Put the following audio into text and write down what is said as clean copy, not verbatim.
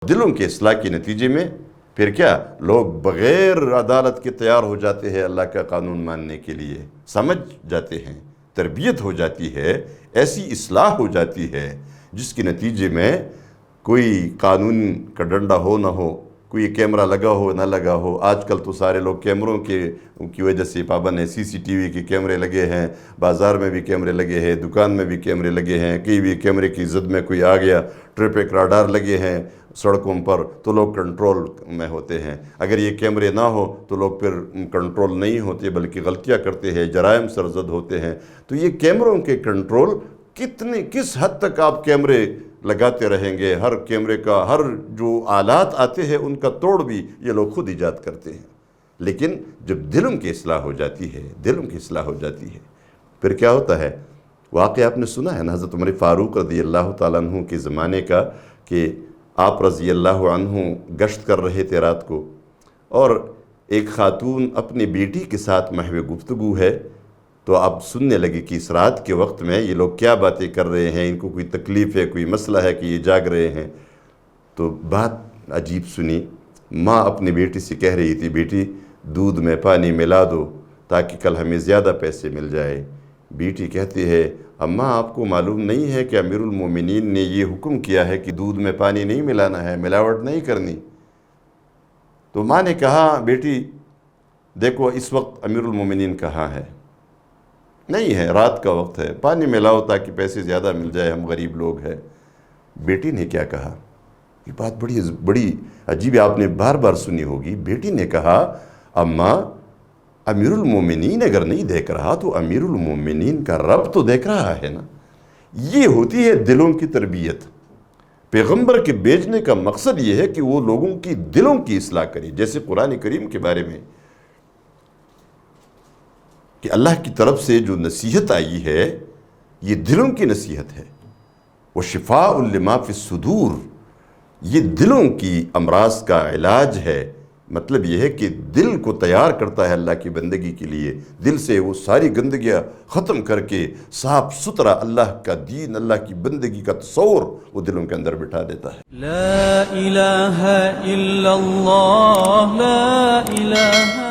دلوں کے اصلاح کے نتیجے میں پھر کیا لوگ بغیر عدالت کے تیار ہو جاتے ہیں اللہ کا قانون ماننے کے لیے، سمجھ جاتے ہیں، تربیت ہو جاتی ہے، ایسی اصلاح ہو جاتی ہے جس کے نتیجے میں کوئی قانون کا ڈنڈا ہو نہ ہو، کوئی کیمرہ لگا ہو نہ لگا ہو۔ آج کل تو سارے لوگ کیمروں کی وجہ سے پابند ہیں، سی سی ٹی وی کے کیمرے لگے ہیں، بازار میں بھی کیمرے لگے ہیں، دکان میں بھی کیمرے لگے ہیں، کئی بھی کیمرے کی زد میں کوئی آ گیا، ٹریفک راڈار لگے ہیں سڑکوں پر تو لوگ کنٹرول میں ہوتے ہیں۔ اگر یہ کیمرے نہ ہو تو لوگ پھر کنٹرول نہیں ہوتے بلکہ غلطیاں کرتے ہیں، جرائم سرزد ہوتے ہیں۔ تو یہ کیمروں کے کنٹرول کس حد تک آپ کیمرے لگاتے رہیں گے؟ ہر کیمرے کا ہر جو آلات آتے ہیں ان کا توڑ بھی یہ لوگ خود ایجاد کرتے ہیں۔ لیکن جب دلوں کی اصلاح ہو جاتی ہے، دلوں کی اصلاح ہو جاتی ہے، پھر کیا ہوتا ہے؟ واقعہ آپ نے سنا ہے نا حضرت عمر فاروق رضی اللہ تعالیٰ عنہ کے زمانے کا، کہ آپ رضی اللہ عنہ گشت کر رہے تھے رات کو، اور ایک خاتون اپنی بیٹی کے ساتھ محو گفتگو ہے، تو آپ سننے لگے کہ اس رات کے وقت میں یہ لوگ کیا باتیں کر رہے ہیں، ان کو کوئی تکلیف ہے، کوئی مسئلہ ہے کہ یہ جاگ رہے ہیں۔ تو بات عجیب سنی، ماں اپنی بیٹی سے کہہ رہی تھی بیٹی دودھ میں پانی ملا دو تاکہ کل ہمیں زیادہ پیسے مل جائے۔ بیٹی کہتی ہے اماں آپ کو معلوم نہیں ہے کہ امیر المومنین نے یہ حکم کیا ہے کہ دودھ میں پانی نہیں ملانا ہے، ملاوٹ نہیں کرنی۔ تو ماں نے کہا بیٹی دیکھو اس وقت امیر المومنین کہاں ہے؟ نہیں ہے، رات کا وقت ہے، پانی ملاؤ تاکہ پیسے زیادہ مل جائے، ہم غریب لوگ ہیں۔ بیٹی نے کیا کہا؟ یہ بات بڑی عجیب ہے، آپ نے بار بار سنی ہوگی۔ بیٹی نے کہا اماں امیر المومنین اگر نہیں دیکھ رہا تو امیر المومنین کا رب تو دیکھ رہا ہے نا۔ یہ ہوتی ہے دلوں کی تربیت۔ پیغمبر کے بھیجنے کا مقصد یہ ہے کہ وہ لوگوں کی دلوں کی اصلاح کرے، جیسے قرآن کریم کے بارے میں کہ اللہ کی طرف سے جو نصیحت آئی ہے یہ دلوں کی نصیحت ہے۔ وَشِفَاءٌ لِمَا فِي الصُّدُورِ، یہ دلوں کی امراض کا علاج ہے۔ مطلب یہ ہے کہ دل کو تیار کرتا ہے اللہ کی بندگی کے لیے، دل سے وہ ساری گندگیاں ختم کر کے صاف ستھرا اللہ کا دین، اللہ کی بندگی کا تصور وہ دلوں کے اندر بٹھا دیتا ہے۔ لا الہ الا اللہ، لا الہ